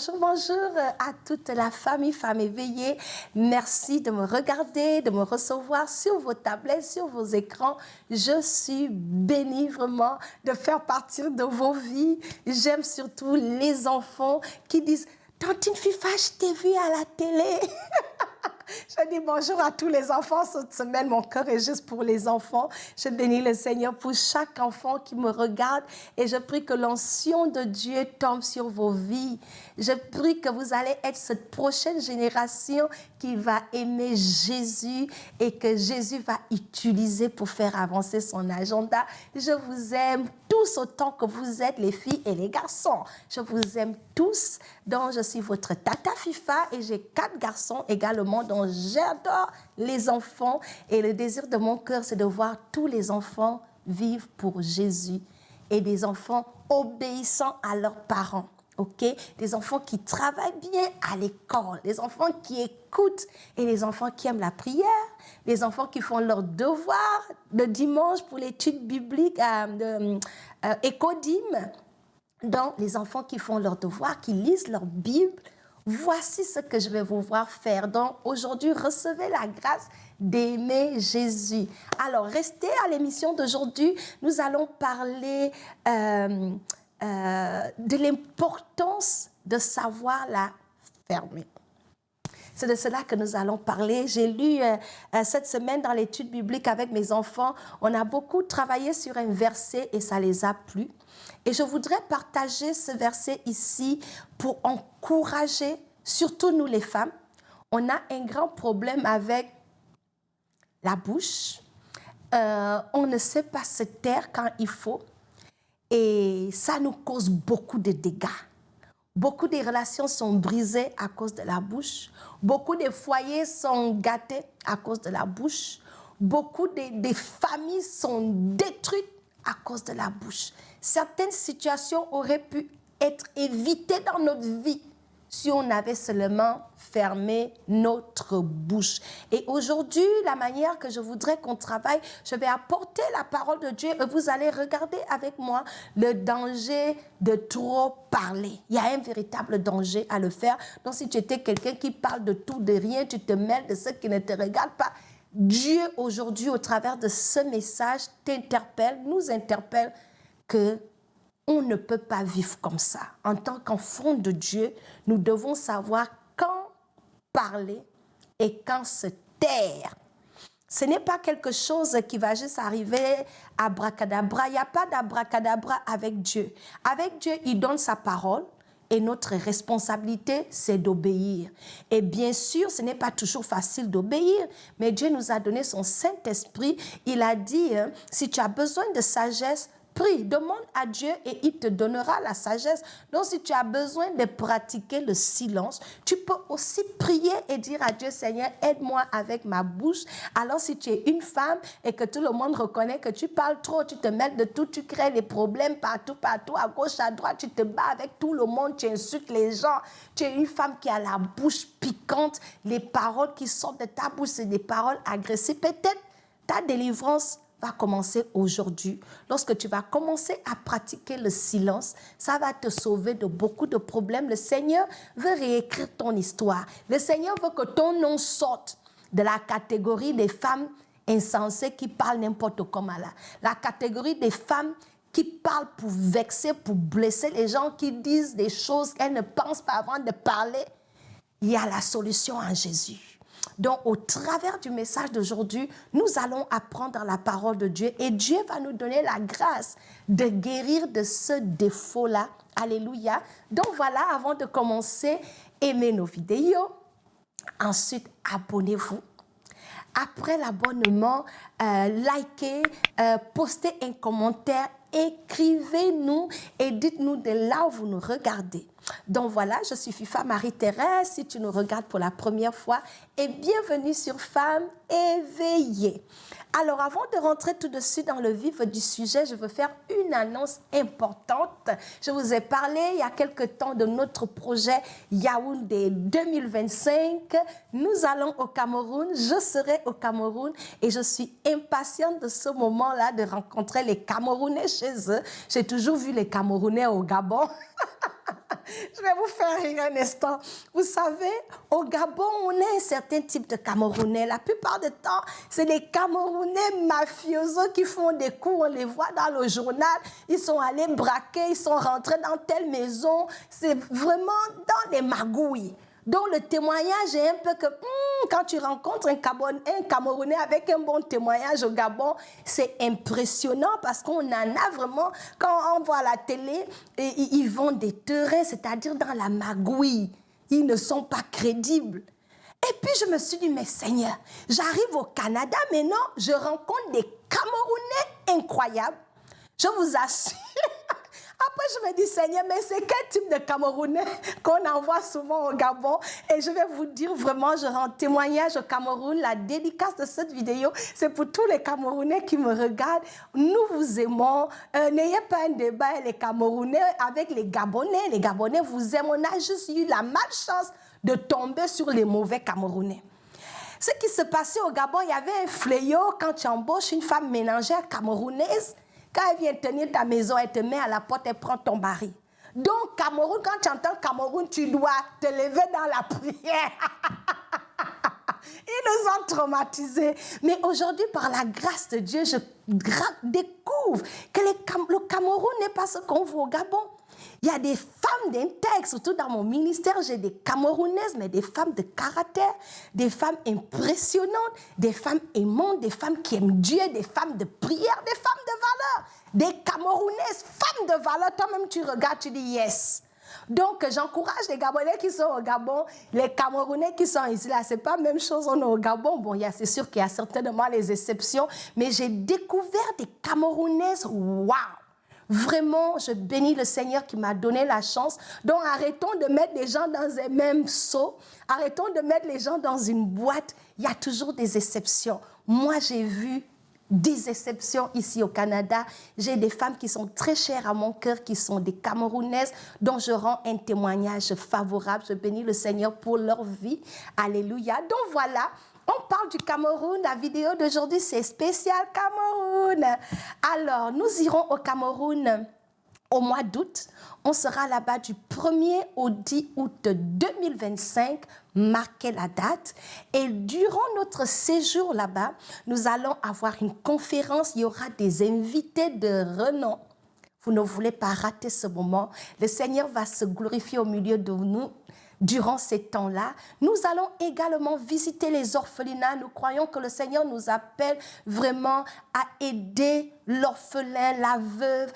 bonjour, bonjour à toute la famille, Femmes éveillées. Merci de me regarder, de me recevoir sur vos tablettes, sur vos écrans. Je suis bénie vraiment de faire partie de vos vies. J'aime surtout les enfants qui disent « Tantine Fifa, je t'ai vu à la télé ». Je dis bonjour à tous les enfants cette semaine. Mon cœur est juste pour les enfants. Je bénis le Seigneur pour chaque enfant qui me regarde et je prie que l'onction de Dieu tombe sur vos vies. Je prie que vous allez être cette prochaine génération qui va aimer Jésus et que Jésus va utiliser pour faire avancer son agenda. Je vous aime tous autant que vous êtes les filles et les garçons. Je vous aime tous. Donc, je suis votre Tata Fifa et j'ai 4 garçons également dont j'adore les enfants. Et le désir de mon cœur, c'est de voir tous les enfants vivre pour Jésus et des enfants obéissants à leurs parents. OK? Des enfants qui travaillent bien à l'école, des enfants qui écoutent et les enfants qui aiment la prière, les enfants qui font leurs devoirs le dimanche pour l'étude biblique Écodime. Donc, les enfants qui font leurs devoirs, qui lisent leur Bible, voici ce que je vais vous voir faire. Donc, aujourd'hui, recevez la grâce d'aimer Jésus. Alors, restez à l'émission d'aujourd'hui. Nous allons parler de l'importance de savoir la fermer. C'est de cela que nous allons parler. J'ai lu cette semaine dans l'étude biblique avec mes enfants. On a beaucoup travaillé sur un verset et ça les a plu. Et je voudrais partager ce verset ici pour encourager, surtout nous les femmes. On a un grand problème avec la bouche. On ne sait pas se taire quand il faut. Et ça nous cause beaucoup de dégâts. Beaucoup de relations sont brisées à cause de la bouche. Beaucoup de foyers sont gâtés à cause de la bouche. Beaucoup de familles sont détruites à cause de la bouche. Certaines situations auraient pu être évitées dans notre vie si on avait seulement fermé notre bouche. Et aujourd'hui, la manière que je voudrais qu'on travaille, je vais apporter la parole de Dieu et vous allez regarder avec moi le danger de trop parler. Il y a un véritable danger à le faire. Donc, si tu étais quelqu'un qui parle de tout, de rien, tu te mêles de ceux qui ne te regardent pas, Dieu, aujourd'hui, au travers de ce message, t'interpelle, nous interpelle que on ne peut pas vivre comme ça. En tant qu'enfant de Dieu, nous devons savoir quand parler et quand se taire. Ce n'est pas quelque chose qui va juste arriver abracadabra. Il n'y a pas d'abracadabra avec Dieu. Avec Dieu, il donne sa parole. Et notre responsabilité, c'est d'obéir. Et bien sûr, ce n'est pas toujours facile d'obéir, mais Dieu nous a donné son Saint-Esprit. Il a dit, si tu as besoin de sagesse, prie, demande à Dieu et il te donnera la sagesse. Donc, si tu as besoin de pratiquer le silence, tu peux aussi prier et dire à Dieu, Seigneur, aide-moi avec ma bouche. Alors, si tu es une femme et que tout le monde reconnaît que tu parles trop, tu te mêles de tout, tu crées des problèmes partout, à gauche, à droite, tu te bats avec tout le monde, tu insultes les gens. Tu es une femme qui a la bouche piquante, les paroles qui sortent de ta bouche, c'est des paroles agressives. Peut-être ta délivrance va commencer aujourd'hui. Lorsque tu vas commencer à pratiquer le silence, ça va te sauver de beaucoup de problèmes. Le Seigneur veut réécrire ton histoire. Le Seigneur veut que ton nom sorte de la catégorie des femmes insensées qui parlent n'importe comment là. La catégorie des femmes qui parlent pour vexer, pour blesser les gens, qui disent des choses qu'elles ne pensent pas avant de parler. Il y a la solution en Jésus. Donc, au travers du message d'aujourd'hui, nous allons apprendre la parole de Dieu et Dieu va nous donner la grâce de guérir de ce défaut-là. Alléluia. Donc, voilà, avant de commencer, aimez nos vidéos. Ensuite, abonnez-vous. Après l'abonnement, likez, postez un commentaire, écrivez-nous et dites-nous de là où vous nous regardez. Donc voilà, je suis Fifa Marie-Thérèse, si tu nous regardes pour la première fois, et bienvenue sur Femmes éveillées. Alors avant de rentrer tout de suite dans le vif du sujet, je veux faire une annonce importante. Je vous ai parlé il y a quelque temps de notre projet Yaoundé 2025. Nous allons au Cameroun, je serai au Cameroun et je suis impatiente de ce moment-là de rencontrer les Camerounais chez eux. J'ai toujours vu les Camerounais au Gabon. Je vais vous faire rire un instant. Vous savez, au Gabon, on a un certain type de Camerounais. La plupart du temps, c'est des Camerounais mafiosos qui font des coups. On les voit dans le journal. Ils sont allés braquer, ils sont rentrés dans telle maison. C'est vraiment dans les magouilles. Donc, le témoignage est un peu que quand tu rencontres un Camerounais avec un bon témoignage au Gabon, c'est impressionnant parce qu'on en a vraiment, quand on voit la télé, ils vendent des terrains, c'est-à-dire dans la magouille. Ils ne sont pas crédibles. Et puis, je me suis dit, mais Seigneur, j'arrive au Canada, maintenant, je rencontre des Camerounais incroyables. Je vous assure. Après, je me dis, Seigneur, mais c'est quel type de Camerounais qu'on envoie souvent au Gabon? Et je vais vous dire vraiment, je rends témoignage au Cameroun. La dédicace de cette vidéo, c'est pour tous les Camerounais qui me regardent. Nous vous aimons. N'ayez pas un débat, les Camerounais, avec les Gabonais. Les Gabonais vous aiment. On a juste eu la malchance de tomber sur les mauvais Camerounais. Ce qui se passait au Gabon, il y avait un fléau quand tu embauches une femme ménagère camerounaise. Quand elle vient tenir ta maison, elle te met à la porte, elle prend ton mari. Donc, Cameroun, quand tu entends Cameroun, tu dois te lever dans la prière. Ils nous ont traumatisés. Mais aujourd'hui, par la grâce de Dieu, je découvre que le Cameroun n'est pas ce qu'on voit au Gabon. Il y a des femmes d'intègre, surtout dans mon ministère, j'ai des Camerounaises, mais des femmes de caractère, des femmes impressionnantes, des femmes aimantes, des femmes qui aiment Dieu, des femmes de prière, des femmes de valeur, des Camerounaises, femmes de valeur. Toi-même, tu regardes, tu dis yes. Donc, j'encourage les Gabonais qui sont au Gabon, les Camerounais qui sont ici, là, c'est pas la même chose, on est au Gabon. Bon, c'est sûr qu'il y a certainement les exceptions, mais j'ai découvert des Camerounaises, waouh! Vraiment, je bénis le Seigneur qui m'a donné la chance. Donc, arrêtons de mettre les gens dans un même seau. Arrêtons de mettre les gens dans une boîte. Il y a toujours des exceptions. Moi, j'ai vu des exceptions ici au Canada. J'ai des femmes qui sont très chères à mon cœur, qui sont des Camerounaises, dont je rends un témoignage favorable. Je bénis le Seigneur pour leur vie. Alléluia. Donc, voilà. On parle du Cameroun, la vidéo d'aujourd'hui c'est spécial Cameroun. Alors, nous irons au Cameroun au mois d'août. On sera là-bas du 1er au 10 août 2025, marquez la date. Et durant notre séjour là-bas, nous allons avoir une conférence, il y aura des invités de renom. Vous ne voulez pas rater ce moment. Le Seigneur va se glorifier au milieu de nous. Durant ces temps-là, nous allons également visiter les orphelinats. Nous croyons que le Seigneur nous appelle vraiment à aider l'orphelin, la veuve,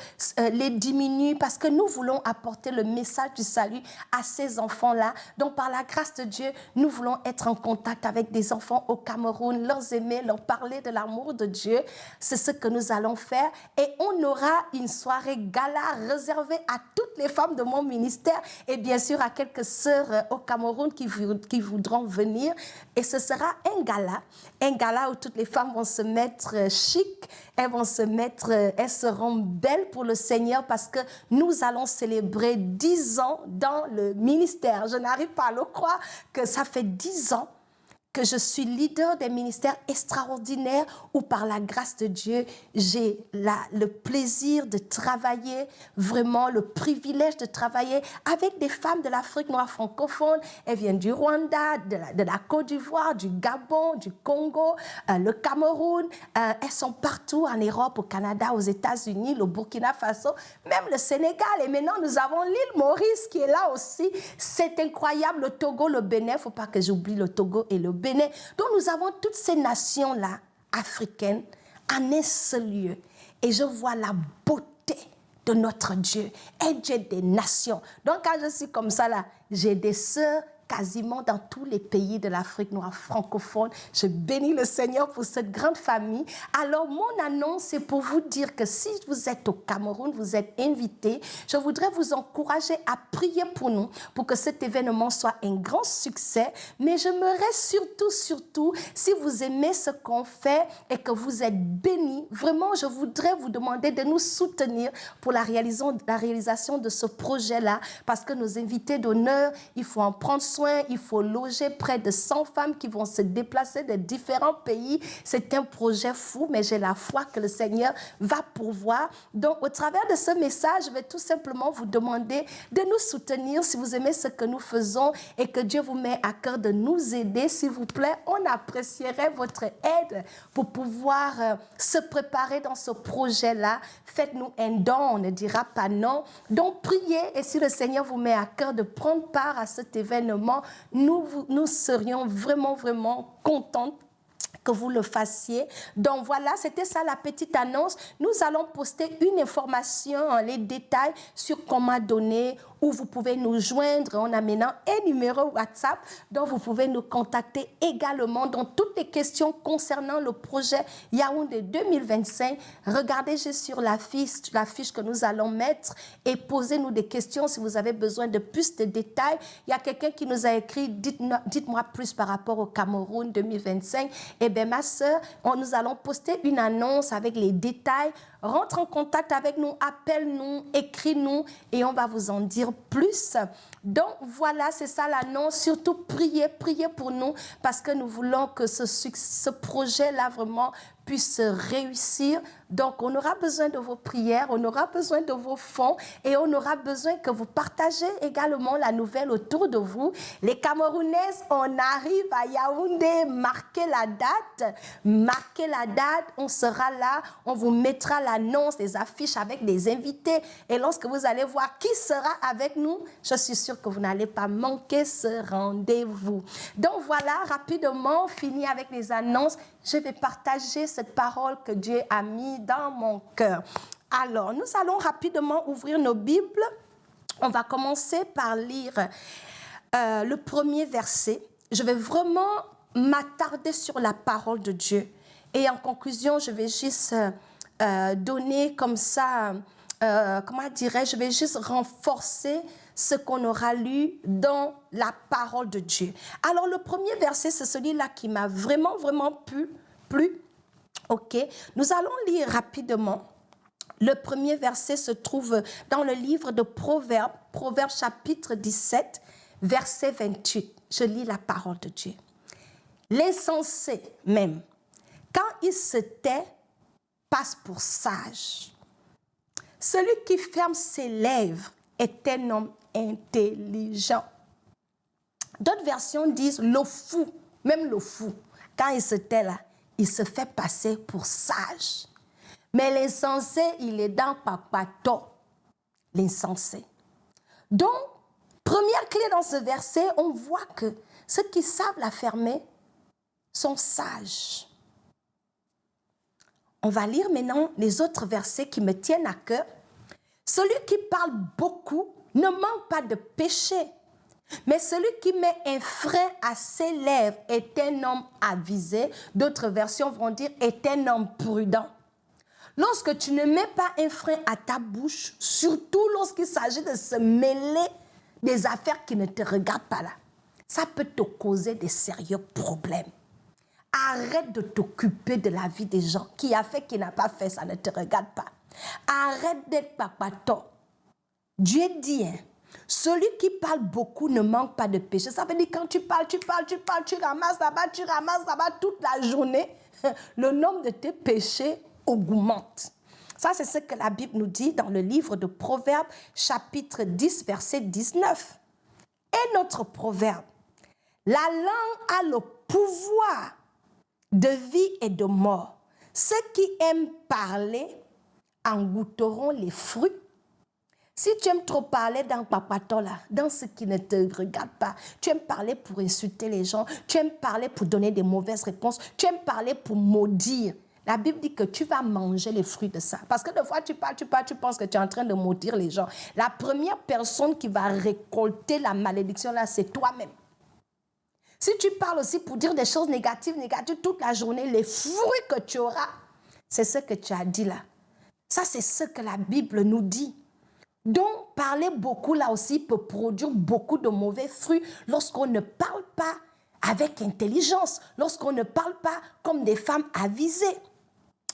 les démunis, parce que nous voulons apporter le message du salut à ces enfants-là. Donc, par la grâce de Dieu, nous voulons être en contact avec des enfants au Cameroun, leur aimer, leur parler de l'amour de Dieu. C'est ce que nous allons faire. Et on aura une soirée gala réservée à toutes les femmes de mon ministère et bien sûr à quelques sœurs au Cameroun qui voudront venir. Et ce sera un gala où toutes les femmes vont se mettre chic, elles seront belles pour le Seigneur parce que nous allons célébrer 10 ans dans le ministère. Je n'arrive pas à le croire que ça fait 10 ans que je suis leader des ministères extraordinaires où par la grâce de Dieu, j'ai le plaisir de travailler, vraiment le privilège de travailler avec des femmes de l'Afrique noire francophone. Elles viennent du Rwanda, de la Côte d'Ivoire, du Gabon, du Congo, le Cameroun. Elles sont partout en Europe, au Canada, aux États-Unis, le Burkina Faso, même le Sénégal. Et maintenant, nous avons l'île Maurice qui est là aussi. C'est incroyable, le Togo, le Bénin. Il ne faut pas que j'oublie le Togo et le Bénin. Donc nous avons toutes ces nations-là, africaines, en un seul lieu. Et je vois la beauté de notre Dieu, un Dieu des nations. Donc quand je suis comme ça, là, j'ai des sœurs quasiment dans tous les pays de l'Afrique noire francophone. Je bénis le Seigneur pour cette grande famille. Alors, mon annonce, c'est pour vous dire que si vous êtes au Cameroun, vous êtes invités, je voudrais vous encourager à prier pour nous, pour que cet événement soit un grand succès. Mais j'aimerais surtout, si vous aimez ce qu'on fait et que vous êtes bénis, vraiment, je voudrais vous demander de nous soutenir pour la réalisation de ce projet-là, parce que nos invités d'honneur, il faut en prendre soin. soins, il faut loger près de 100 femmes qui vont se déplacer de différents pays. C'est un projet fou, mais j'ai la foi que le Seigneur va pourvoir. Donc, au travers de ce message, je vais tout simplement vous demander de nous soutenir si vous aimez ce que nous faisons et que Dieu vous met à cœur de nous aider. S'il vous plaît, on apprécierait votre aide pour pouvoir se préparer dans ce projet-là. Faites-nous un don, on ne dira pas non. Donc, priez et si le Seigneur vous met à cœur de prendre part à cet événement, nous serions vraiment, vraiment contents que vous le fassiez. Donc voilà, c'était ça la petite annonce. Nous allons poster une information, les détails sur comment donner, où vous pouvez nous joindre en amenant un numéro WhatsApp. Donc vous pouvez nous contacter également dans toutes les questions concernant le projet Yaoundé 2025. Regardez juste sur la fiche que nous allons mettre et posez-nous des questions si vous avez besoin de plus de détails. Il y a quelqu'un qui nous a écrit, dites-moi plus par rapport au Cameroun 2025. Eh bien, ma soeur, nous allons poster une annonce avec les détails. Rentre en contact avec nous, appelle-nous, écris-nous et on va vous en dire plus. Donc, voilà, c'est ça l'annonce. Surtout, priez pour nous parce que nous voulons que ce projet-là vraiment puisse réussir. Donc, on aura besoin de vos prières, on aura besoin de vos fonds et on aura besoin que vous partagez également la nouvelle autour de vous. Les Camerounaises, on arrive à Yaoundé, marquez la date, on sera là, on vous mettra l'annonce, les affiches avec des invités et lorsque vous allez voir qui sera avec nous, je suis sûre que vous n'allez pas manquer ce rendez-vous. Donc voilà, rapidement, fini avec les annonces, je vais partager cette parole que Dieu a mis dans mon cœur. Alors, nous allons rapidement ouvrir nos Bibles. On va commencer par lire le premier verset. Je vais vraiment m'attarder sur la parole de Dieu. Et en conclusion, je vais juste donner comme ça, je vais juste renforcer ce qu'on aura lu dans la parole de Dieu. Alors, le premier verset, c'est celui-là qui m'a vraiment, vraiment plu. OK, nous allons lire rapidement. Le premier verset se trouve dans le livre de Proverbes, Proverbes chapitre 17, verset 28. Je lis la parole de Dieu. L'insensé même, quand il se tait, passe pour sage. Celui qui ferme ses lèvres est un homme intelligent. D'autres versions disent le fou, même le fou, quand il se tait là, il se fait passer pour sage. Mais l'insensé, il est dans papato, l'insensé. Donc, première clé dans ce verset, on voit que ceux qui savent la fermer sont sages. On va lire maintenant les autres versets qui me tiennent à cœur. Celui qui parle beaucoup ne manque pas de péché, mais celui qui met un frein à ses lèvres est un homme avisé. D'autres versions vont dire est un homme prudent. Lorsque tu ne mets pas un frein à ta bouche, surtout lorsqu'il s'agit de se mêler des affaires qui ne te regardent pas là, ça peut te causer des sérieux problèmes. Arrête de t'occuper de la vie des gens. Qui a fait, qui n'a pas fait, ça ne te regarde pas. Arrête d'être papato. Dieu dit, celui qui parle beaucoup ne manque pas de péché. Ça veut dire quand tu parles, tu ramasses là-bas toute la journée, le nombre de tes péchés augmente. Ça, c'est ce que la Bible nous dit dans le livre de Proverbes, chapitre 10, verset 19. Et notre proverbe, la langue a le pouvoir de vie et de mort. Ceux qui aiment parler en goûteront les fruits. Si tu aimes trop parler dans papato là, dans ce qui ne te regarde pas, tu aimes parler pour insulter les gens, tu aimes parler pour donner des mauvaises réponses, tu aimes parler pour maudire. La Bible dit que tu vas manger les fruits de ça. Parce que des fois, tu penses que tu es en train de maudire les gens. La première personne qui va récolter la malédiction là, c'est toi-même. Si tu parles aussi pour dire des choses négatives toute la journée, les fruits que tu auras, c'est ce que tu as dit là. Ça, c'est ce que la Bible nous dit. Donc, parler beaucoup là aussi peut produire beaucoup de mauvais fruits lorsqu'on ne parle pas avec intelligence, lorsqu'on ne parle pas comme des femmes avisées.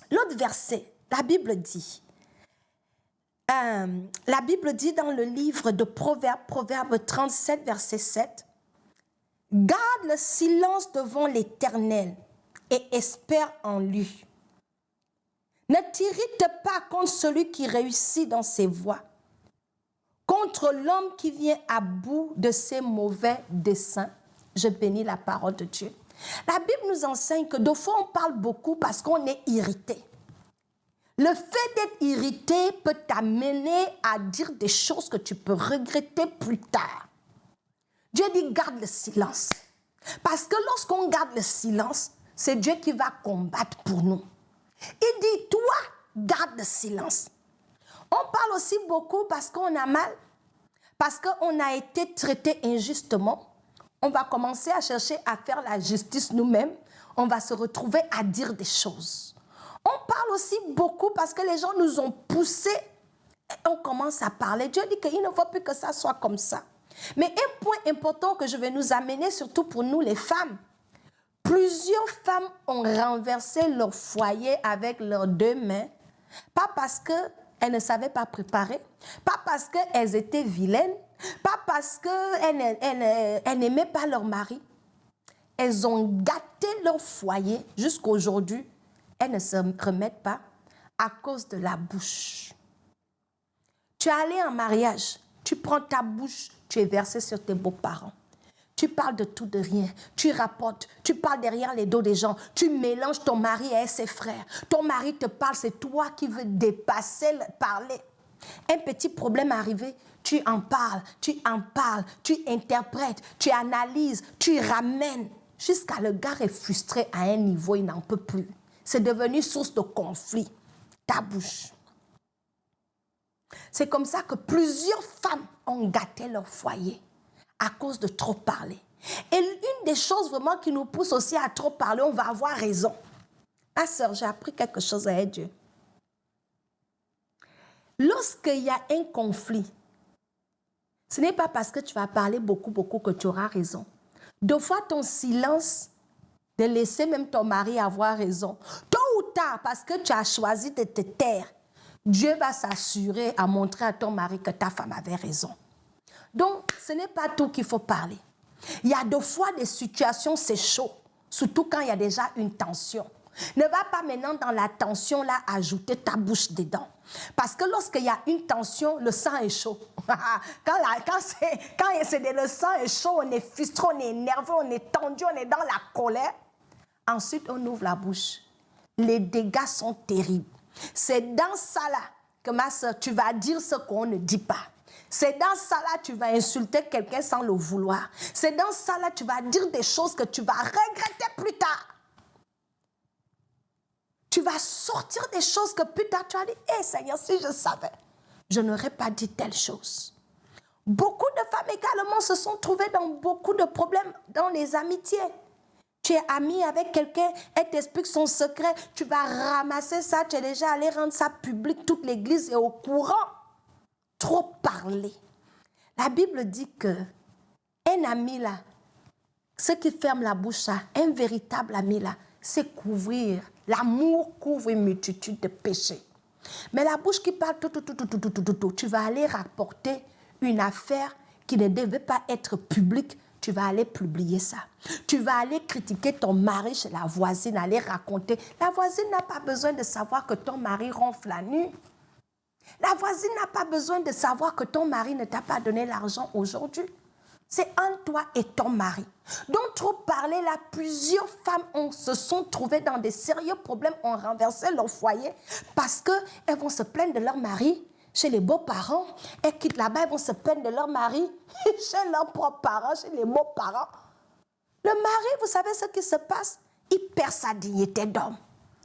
L'autre verset, la Bible dit dans le livre de Proverbes, Proverbe 37, verset 7, Garde le silence devant l'Éternel et espère en lui. Ne t'irrite pas contre celui qui réussit dans ses voies, contre l'homme qui vient à bout de ses mauvais desseins. Je bénis la parole de Dieu. La Bible nous enseigne que des fois on parle beaucoup parce qu'on est irrité. Le fait d'être irrité peut t'amener à dire des choses que tu peux regretter plus tard. Dieu dit garde le silence. Parce que lorsqu'on garde le silence, c'est Dieu qui va combattre pour nous. Il dit, toi, garde le silence. On parle aussi beaucoup parce qu'on a mal, parce qu'on a été traité injustement. On va commencer à chercher à faire la justice nous-mêmes. On va se retrouver à dire des choses. On parle aussi beaucoup parce que les gens nous ont poussés et on commence à parler. Dieu dit qu'il ne faut plus que ça soit comme ça. Mais un point important que je vais nous amener, surtout pour nous les femmes, plusieurs femmes ont renversé leur foyer avec leurs deux mains, pas parce qu'elles ne savaient pas préparer, pas parce qu'elles étaient vilaines, pas parce qu'elles n'aimaient pas leur mari. Elles ont gâté leur foyer jusqu'à aujourd'hui. Elles ne se remettent pas à cause de la bouche. Tu es allé en mariage, tu prends ta bouche, tu es versé sur tes beaux-parents. Tu parles de tout, de rien. Tu rapportes, tu parles derrière les dos des gens. Tu mélanges ton mari et ses frères. Ton mari te parle, c'est toi qui veux dépasser le parler. Un petit problème arrivé, tu en parles, tu interprètes, tu analyses, tu ramènes. Jusqu'à le gars est frustré à un niveau, il n'en peut plus. C'est devenu source de conflit. Ta bouche. C'est comme ça que plusieurs femmes ont gâté leur foyer à cause de trop parler. Et une des choses vraiment qui nous pousse aussi à trop parler, on va avoir raison. Ma sœur, j'ai appris quelque chose avec Dieu. Lorsqu'il y a un conflit, ce n'est pas parce que tu vas parler beaucoup que tu auras raison. Deux fois, ton silence de laisser même ton mari avoir raison. Tôt ou tard, parce que tu as choisi de te taire, Dieu va s'assurer à montrer à ton mari que ta femme avait raison. Donc, ce n'est pas tout qu'il faut parler. Il y a deux fois des situations, c'est chaud, surtout quand il y a déjà une tension. Ne va pas maintenant dans la tension là ajouter ta bouche dedans. Parce que lorsqu'il y a une tension, le sang est chaud. quand le sang est chaud, on est frustré, on est énervé, on est tendu, on est dans la colère. Ensuite, on ouvre la bouche. Les dégâts sont terribles. C'est dans ça là que ma soeur, tu vas dire ce qu'on ne dit pas. C'est dans ça là tu vas insulter quelqu'un sans le vouloir. C'est dans ça là tu vas dire des choses que tu vas regretter plus tard. Tu vas sortir des choses que plus tard tu vas dire, hé Seigneur, si je savais, je n'aurais pas dit telle chose. Beaucoup de femmes également se sont trouvées dans beaucoup de problèmes dans les amitiés. Tu es ami avec quelqu'un, elle t'explique son secret, tu vas ramasser ça, tu es déjà allé rendre ça public, toute l'église est au courant. Trop parler. La Bible dit que un ami là, ce qui ferme la bouche là, un véritable ami là, c'est couvrir. L'amour couvre une multitude de péchés. Mais la bouche qui parle tout, tu vas aller rapporter une affaire qui ne devait pas être publique, tu vas aller publier ça. Tu vas aller critiquer ton mari chez la voisine, aller raconter. La voisine n'a pas besoin de savoir que ton mari ronfle la nuit. La voisine n'a pas besoin de savoir que ton mari ne t'a pas donné l'argent aujourd'hui. C'est entre toi et ton mari. Donc, trop parler là, plusieurs femmes se sont trouvées dans des sérieux problèmes, ont renversé leur foyer parce qu'elles vont se plaindre de leur mari chez les beaux-parents. Elles quittent là-bas, elles vont se plaindre de leur mari chez leurs propres parents, chez les beaux-parents. Le mari, vous savez ce qui se passe? Il perd sa dignité d'homme.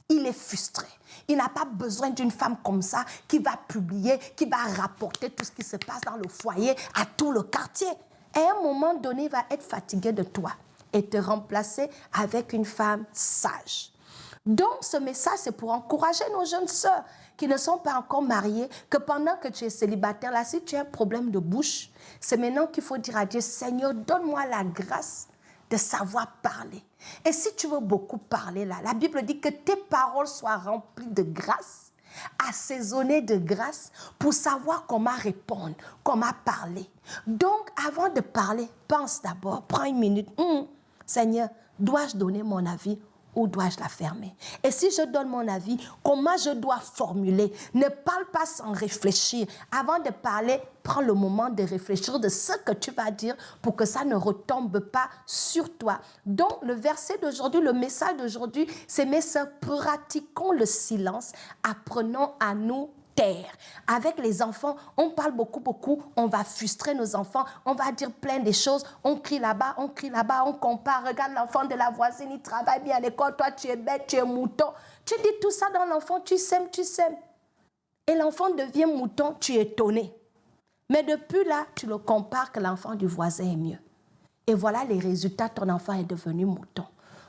Il est frustré. Il n'a pas besoin d'une femme comme ça qui va publier, qui va rapporter tout ce qui se passe dans le foyer à tout le quartier. Et à un moment donné, il va être fatigué de toi et te remplacer avec une femme sage. Donc, ce message, c'est pour encourager nos jeunes sœurs qui ne sont pas encore mariées, que pendant que tu es célibataire, là, si tu as un problème de bouche, c'est maintenant qu'il faut dire à Dieu, Seigneur, donne-moi la grâce de savoir parler. Et si tu veux beaucoup parler là, la Bible dit que tes paroles soient remplies de grâce assaisonné de grâce pour savoir comment répondre, comment parler. Donc, avant de parler, pense d'abord, prends une minute. Seigneur, dois-je donner mon avis ou dois-je la fermer? Et si je donne mon avis, comment je dois formuler? Ne parle pas sans réfléchir. Avant de parler, prends le moment de réfléchir de ce que tu vas dire pour que ça ne retombe pas sur toi. Donc, le verset d'aujourd'hui, le message d'aujourd'hui, c'est « Mes sœurs, pratiquons le silence, apprenons à nous taire ». Avec les enfants, on parle beaucoup, on va frustrer nos enfants, on va dire plein de choses, on crie là-bas, on compare, regarde l'enfant de la voisine, il travaille bien à l'école, toi tu es bête, tu es mouton. Tu dis tout ça dans l'enfant, tu sèmes. Et l'enfant devient mouton, tu es étonné. Mais depuis là, tu le compares que l'enfant du voisin est mieux. Et voilà les résultats, ton enfant est devenu mouton.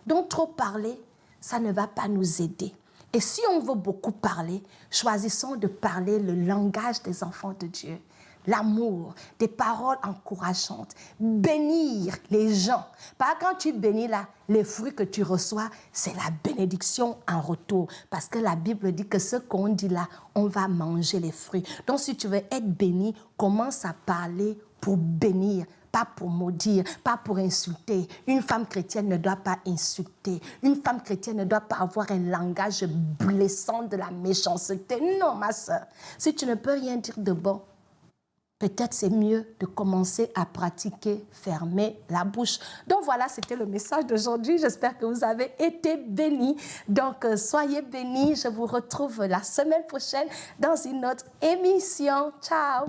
Donc trop parler, ça ne va pas nous aider. Et si on veut beaucoup parler, choisissons de parler le langage des enfants de Dieu. L'amour, des paroles encourageantes, bénir les gens. Pas quand tu bénis là, les fruits que tu reçois, c'est la bénédiction en retour. Parce que la Bible dit que ce qu'on dit là, on va manger les fruits. Donc si tu veux être béni, commence à parler pour bénir. Pas pour maudire, pas pour insulter. Une femme chrétienne ne doit pas insulter. Une femme chrétienne ne doit pas avoir un langage blessant de la méchanceté. Non, ma soeur, si tu ne peux rien dire de bon, peut-être c'est mieux de commencer à pratiquer, fermer la bouche. Donc voilà, c'était le message d'aujourd'hui. J'espère que vous avez été bénis. Donc soyez bénis. Je vous retrouve la semaine prochaine dans une autre émission. Ciao!